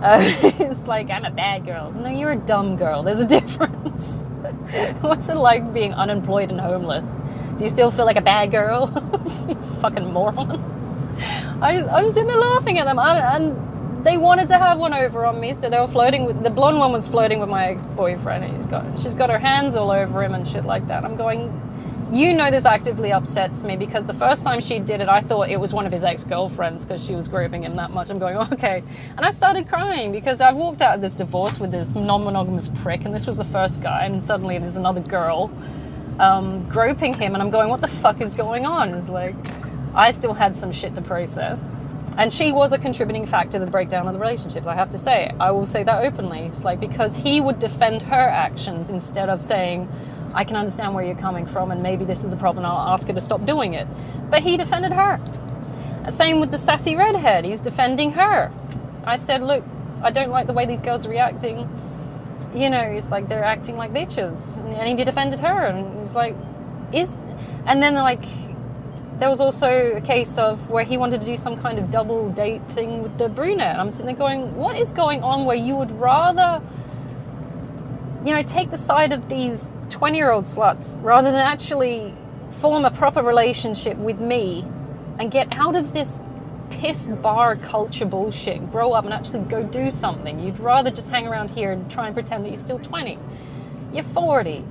It's like, I'm a bad girl. No, you're a dumb girl. There's a difference. What's it like being unemployed and homeless? Do you still feel like a bad girl? You fucking moron. I was sitting there laughing at them, and they wanted to have one over on me, so they were flirting with, the blonde one was flirting with my ex-boyfriend, and she's got her hands all over him and shit like that. I'm going, you know, this actively upsets me, because the first time she did it, I thought it was one of his ex-girlfriends because she was groping him that much. I'm going, okay. And I started crying because I walked out of this divorce with this non-monogamous prick, and this was the first guy, and suddenly there's another girl groping him, and I'm going, what the fuck is going on? It's like, I still had some shit to process. And she was a contributing factor to the breakdown of the relationship, I have to say. I will say that openly. It's like, because he would defend her actions instead of saying, I can understand where you're coming from, and maybe this is a problem, I'll ask her to stop doing it. But he defended her. Same with the sassy redhead, he's defending her. I said, look, I don't like the way these girls are reacting. You know, it's like they're acting like bitches. And he defended her, and he's like, and then like, there was also a case of where he wanted to do some kind of double date thing with the brunette. And I'm sitting there going, what is going on where you would rather, you know, take the side of these 20-year-old sluts rather than actually form a proper relationship with me and get out of this piss bar culture bullshit, grow up and actually go do something. You'd rather just hang around here and try and pretend that you're still 20. You're 40.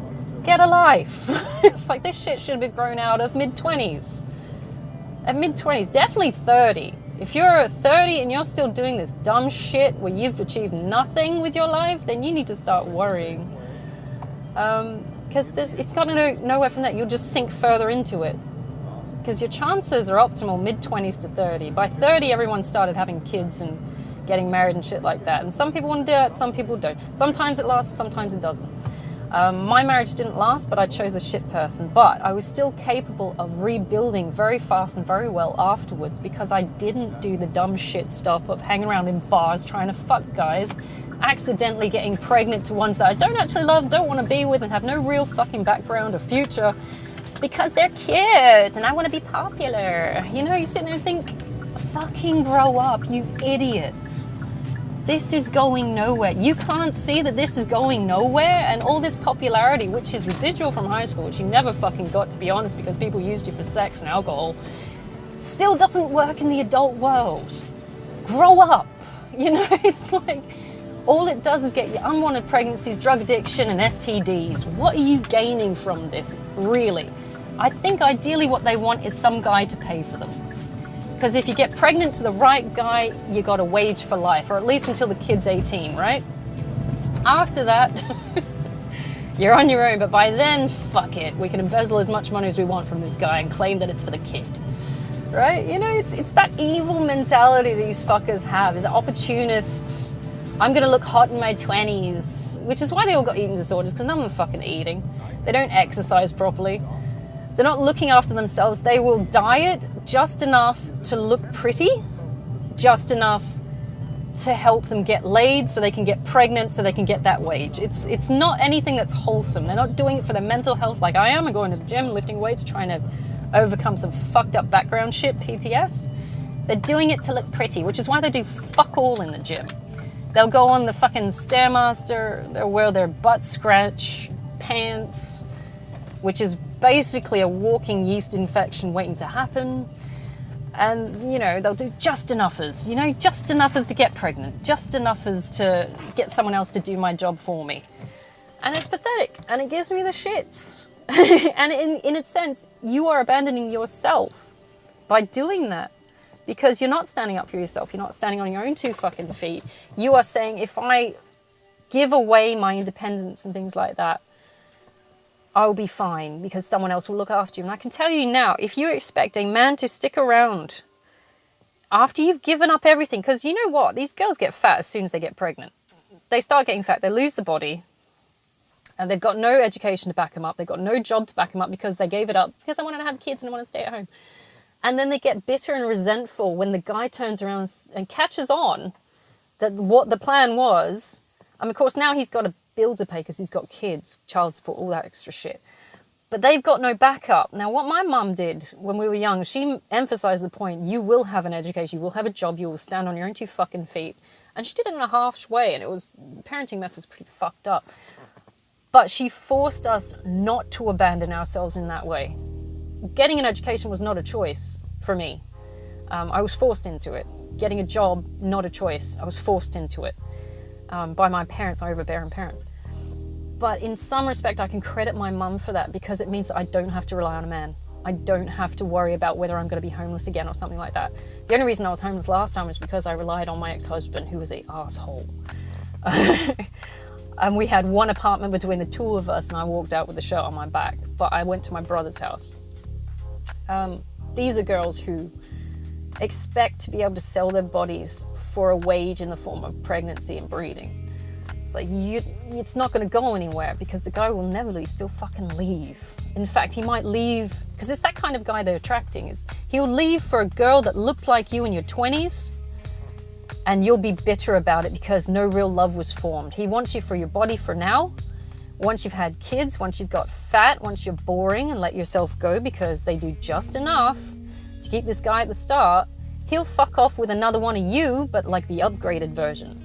Get a life. It's like, this shit should have been grown out of mid-20s. At mid-20s, definitely 30. If you're 30 and you're still doing this dumb shit where you've achieved nothing with your life, then you need to start worrying. Because it's got nowhere from that. You'll just sink further into it. Because your chances are optimal mid-20s to 30. By 30, everyone started having kids and getting married and shit like that. And some people want to do it, some people don't. Sometimes it lasts, sometimes it doesn't. My marriage didn't last, but I chose a shit person. But I was still capable of rebuilding very fast and very well afterwards, because I didn't do the dumb shit stuff of hanging around in bars trying to fuck guys, accidentally getting pregnant to ones that I don't actually love, don't want to be with, and have no real fucking background or future because they're cute and I want to be popular. You know, you sit there and think, fucking grow up, you idiots. This is going nowhere. You can't see that this is going nowhere, and all this popularity, which is residual from high school, which you never fucking got, to be honest, because people used you for sex and alcohol, still doesn't work in the adult world. Grow up. You know, it's like, all it does is get you unwanted pregnancies, drug addiction, and STDs. What are you gaining from this, really? I think ideally what they want is some guy to pay for them. Because if you get pregnant to the right guy, you got a wage for life, or at least until the kid's 18, right? After that, you're on your own. But by then, fuck it. We can embezzle as much money as we want from this guy and claim that it's for the kid, right? You know, it's that evil mentality these fuckers have. Is opportunists. I'm going to look hot in my 20s, which is why they all got eating disorders, because none of them are fucking eating. They don't exercise properly. They're not looking after themselves. They will diet just enough to look pretty, just enough to help them get laid so they can get pregnant, so they can get that wage. It's not anything that's wholesome. They're not doing it for their mental health like I am. I'm going to the gym, lifting weights, trying to overcome some fucked up background shit, PTS. They're doing it to look pretty, which is why they do fuck all in the gym. They'll go on the fucking Stairmaster, they'll wear their butt scratch pants, which is basically a walking yeast infection waiting to happen. And, you know, they'll do just enough-ers, you know, just enough-ers to get pregnant, just enough-ers to get someone else to do my job for me. And it's pathetic, and it gives me the shits. And in a sense, you are abandoning yourself by doing that, because you're not standing up for yourself. You're not standing on your own two fucking feet. You are saying, if I give away my independence and things like that, I'll be fine because someone else will look after you. And I can tell you now, if you expect a man to stick around after you've given up everything, because you know what? These girls get fat as soon as they get pregnant. They start getting fat. They lose the body. And they've got no education to back them up. They've got no job to back them up because they gave it up because they wanted to have kids and they want to stay at home. And then they get bitter and resentful when the guy turns around and catches on that what the plan was. And of course, now he's got a bill to pay because he's got kids, child support, all that extra shit. But they've got no backup. Now, what my mum did when we were young, she emphasized the point, you will have an education, you will have a job, you will stand on your own two fucking feet. And she did it in a harsh way, and it was, parenting methods pretty fucked up. But she forced us not to abandon ourselves in that way. Getting an education was not a choice for me. I was forced into it. Getting a job, not a choice. I was forced into it by my parents, my overbearing parents. But in some respect, I can credit my mum for that, because it means that I don't have to rely on a man. I don't have to worry about whether I'm going to be homeless again or something like that. The only reason I was homeless last time was because I relied on my ex-husband, who was an asshole. And we had one apartment between the two of us, and I walked out with the shirt on my back. But I went to my brother's house. These are girls who expect to be able to sell their bodies for a wage in the form of pregnancy and breeding. It's like, it's not going to go anywhere, because the guy will never leave, still fucking leave. In fact, he might leave, because it's that kind of guy they're attracting. Is he'll leave for a girl that looked like you in your 20s, and you'll be bitter about it because no real love was formed. He wants you for your body for now. Once you've had kids, once you've got fat, once you're boring and let yourself go because they do just enough to keep this guy at the start, he'll fuck off with another one of you, but like the upgraded version,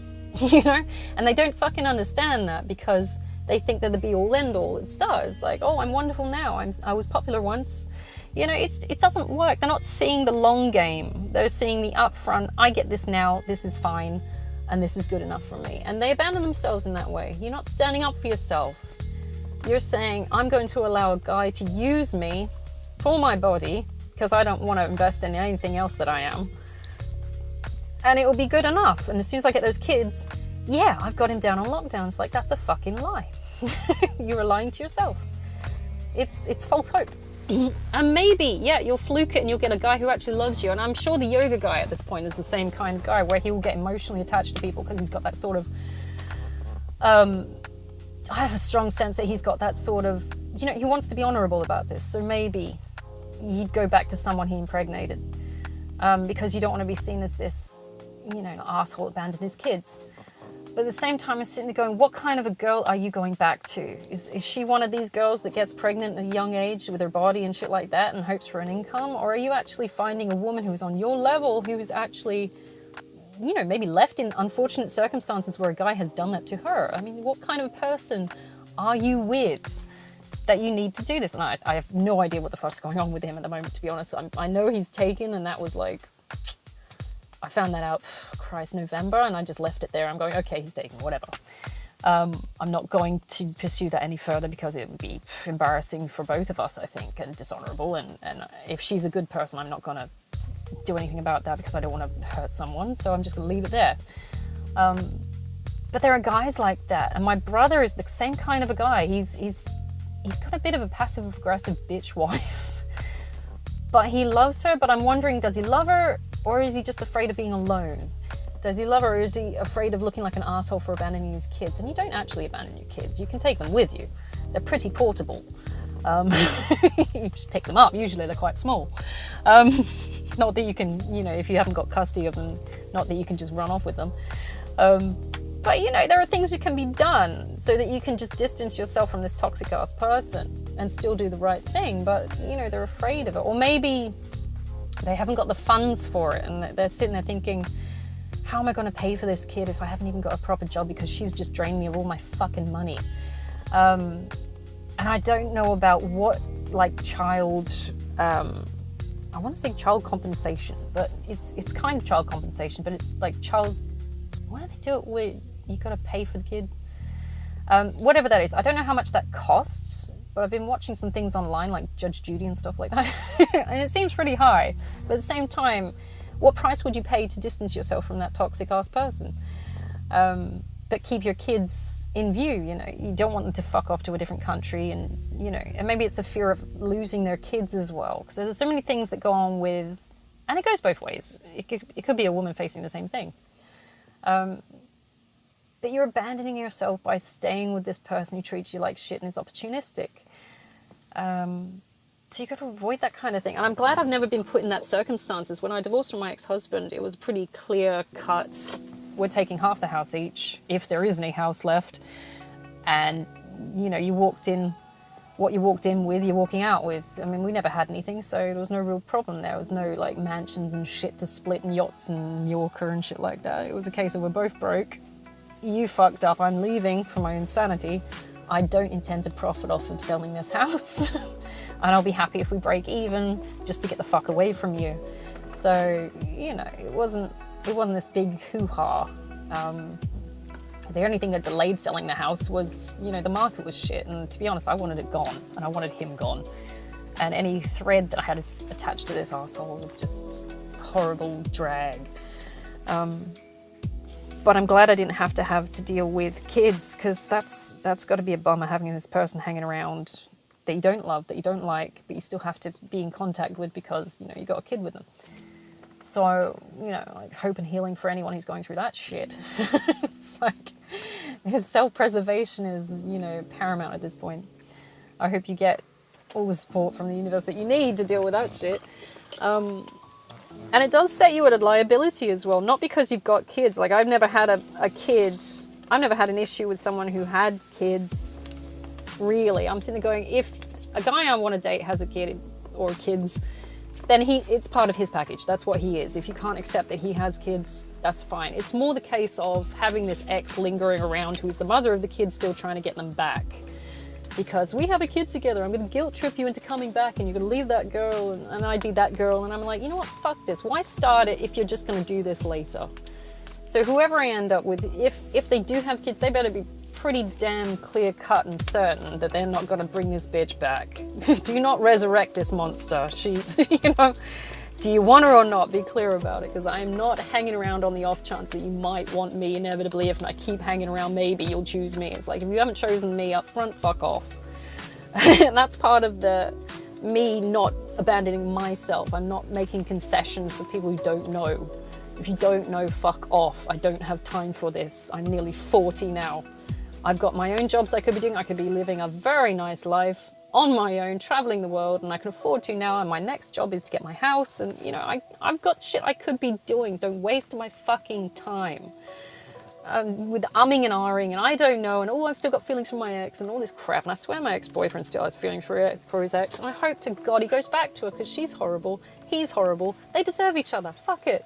you know? And they don't fucking understand that, because they think they're the be-all end-all. It starts like, oh, I'm wonderful now. I was popular once. You know, it doesn't work. They're not seeing the long game. They're seeing the upfront, I get this now, this is fine, and this is good enough for me. And they abandon themselves in that way. You're not standing up for yourself. You're saying, I'm going to allow a guy to use me for my body, because I don't want to invest in anything else that I am. And it will be good enough. And as soon as I get those kids, yeah, I've got him down on lockdown. It's like, that's a fucking lie. You're lying to yourself. It's false hope. And maybe, yeah, you'll fluke it and you'll get a guy who actually loves you. And I'm sure the yoga guy at this point is the same kind of guy, where he will get emotionally attached to people because he's got that sort of, I have a strong sense that he's got that sort of, you know, he wants to be honorable about this. So maybe he'd go back to someone he impregnated, because you don't want to be seen as this, you know, asshole that abandoned his kids. But at the same time, I'm sitting there going, what kind of a girl are you going back to? Is she one of these girls that gets pregnant at a young age with her body and shit like that and hopes for an income? Or are you actually finding a woman who is on your level, who is actually, you know, maybe left in unfortunate circumstances where a guy has done that to her? I mean, what kind of person are you with that you need to do this? And I have no idea what the fuck's going on with him at the moment, to be honest. I know he's taken, and that was like, I found that out, Christ, November, and I just left it there. I'm going, okay, he's taken, whatever. I'm not going to pursue that any further, because it would be embarrassing for both of us, I think, and dishonorable. And if she's a good person, I'm not going to do anything about that, because I don't want to hurt someone. So I'm just going to leave it there. But there are guys like that, and my brother is the same kind of a guy. He's got a bit of a passive-aggressive bitch wife, but he loves her. But I'm wondering, does he love her? Or is he just afraid of being alone? Does he love her, or is he afraid of looking like an asshole for abandoning his kids? And you don't actually abandon your kids. You can take them with you. They're pretty portable. You just pick them up. Usually they're quite small. Not that you can, you know, if you haven't got custody of them, not that you can just run off with them. But, you know, there are things that can be done so that you can just distance yourself from this toxic ass person and still do the right thing. But, you know, they're afraid of it. Or maybe they haven't got the funds for it, and they're sitting there thinking, how am I going to pay for this kid if I haven't even got a proper job, because she's just drained me of all my fucking money? And I don't know about what, like, child, I want to say child compensation, but it's kind of child compensation, but it's like child, what do they do it with? You got to pay for the kid. Whatever that is. I don't know how much that costs, but I've been watching some things online, like Judge Judy and stuff like that. And it seems pretty high. But at the same time, what price would you pay to distance yourself from that toxic ass person? But keep your kids in view, you know. You don't want them to fuck off to a different country, and, you know, and maybe it's a fear of losing their kids as well. Because there's so many things that go on with, and it goes both ways. It could be a woman facing the same thing. But you're abandoning yourself by staying with this person who treats you like shit and is opportunistic. So you've got to avoid that kind of thing. And I'm glad I've never been put in that circumstances. When I divorced from my ex-husband, it was pretty clear cut. We're taking half the house each, if there is any house left. And, you know, you walked in what you walked in with, you're walking out with. I mean, we never had anything, so there was no real problem there. There was no like mansions and shit to split and yachts and Yorker and shit like that. It was a case of we're both broke. You fucked up, I'm leaving for my own sanity. I don't intend to profit off of selling this house. And I'll be happy if we break even just to get the fuck away from you. So, you know, it wasn't this big hoo-ha. The only thing that delayed selling the house was, you know, the market was shit. And to be honest, I wanted it gone and I wanted him gone. And any thread that I had attached to this asshole was just horrible drag. But I'm glad I didn't have to deal with kids, because that's got to be a bummer, having this person hanging around that you don't love, that you don't like, but you still have to be in contact with because, you know, you got a kid with them. So, you know, like, hope and healing for anyone who's going through that shit. It's like, self-preservation is, you know, paramount at this point. I hope you get all the support from the universe that you need to deal with that shit. And it does set you at a liability as well, not because you've got kids. Like, I've never had a kid. I've never had an issue with someone who had kids, really. I'm sitting there going, if a guy I want to date has a kid or kids, then it's part of his package. That's what he is. If you can't accept that he has kids, that's fine. It's more the case of having this ex lingering around who's the mother of the kids, still trying to get them back. Because we have a kid together, I'm going to guilt trip you into coming back, and you're going to leave that girl, and I'd be that girl. And I'm like, you know what, fuck this. Why start it if you're just going to do this later? So whoever I end up with, if they do have kids, they better be pretty damn clear cut and certain that they're not going to bring this bitch back. Do not resurrect this monster. She, you know, do you want her or not? Be clear about it, because I am not hanging around on the off chance that you might want me inevitably. If I keep hanging around, maybe you'll choose me. It's like, if you haven't chosen me up front, fuck off. And that's part of me not abandoning myself. I'm not making concessions for people who don't know. If you don't know, fuck off. I don't have time for this. I'm nearly 40 now. I've got my own jobs I could be doing. I could be living a very nice life on my own, traveling the world, and I can afford to now. And my next job is to get my house. And, you know, I've got shit I could be doing. So don't waste my fucking time with umming and ahhing, and I don't know, and I've still got feelings for my ex and all this crap. And I swear my ex-boyfriend still has feelings for his ex. And I hope to God he goes back to her, because she's horrible. He's horrible. They deserve each other. Fuck it.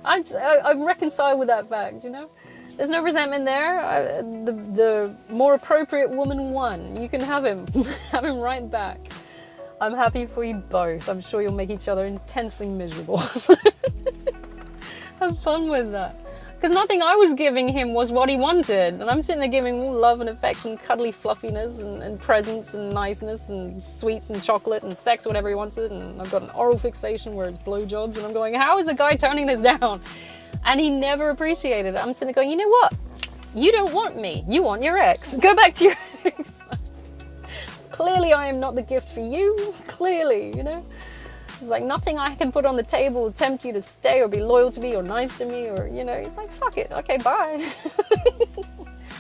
I'm reconciled with that fact, you know? There's no resentment there. The more appropriate woman won. You can have him. Have him right back. I'm happy for you both. I'm sure you'll make each other intensely miserable. Have fun with that. Because nothing I was giving him was what he wanted. And I'm sitting there giving all love and affection, cuddly fluffiness and presents and niceness and sweets and chocolate and sex, whatever he wanted. And I've got an oral fixation where it's blowjobs. And I'm going, how is a guy turning this down? And he never appreciated it. I'm sitting there going, you know what? You don't want me. You want your ex. Go back to your ex. Clearly I am not the gift for you. Clearly, you know? It's like, nothing I can put on the table will tempt you to stay or be loyal to me or nice to me, or, you know, it's like, fuck it. Okay, bye.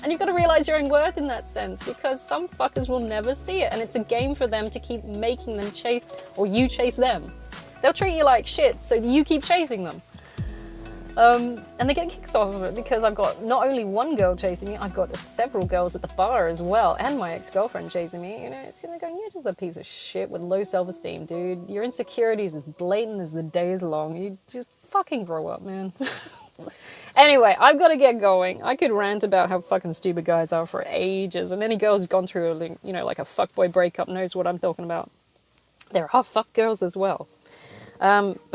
And you've got to realize your own worth in that sense, because some fuckers will never see it. And it's a game for them to keep making them chase, or you chase them. They'll treat you like shit, so you keep chasing them. And they get kicks off of it, because I've got not only one girl chasing me, I've got several girls at the bar as well, and my ex-girlfriend chasing me. You know, it's going, you're just a piece of shit with low self-esteem, dude. Your insecurities as blatant as the day is long. You just fucking grow up, man. Anyway, I've got to get going. I could rant about how fucking stupid guys are for ages, and any girl who's gone through a, you know, like a fuckboy breakup knows what I'm talking about. There are fuck girls as well. But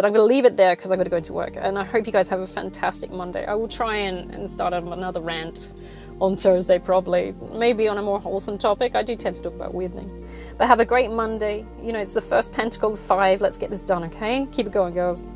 I'm going to leave it there because I've got to go into work. And I hope you guys have a fantastic Monday. I will try and start out another rant on Thursday, probably. Maybe on a more wholesome topic. I do tend to talk about weird things. But have a great Monday. You know, it's the first Pentacle 5. Let's get this done, okay? Keep it going, girls.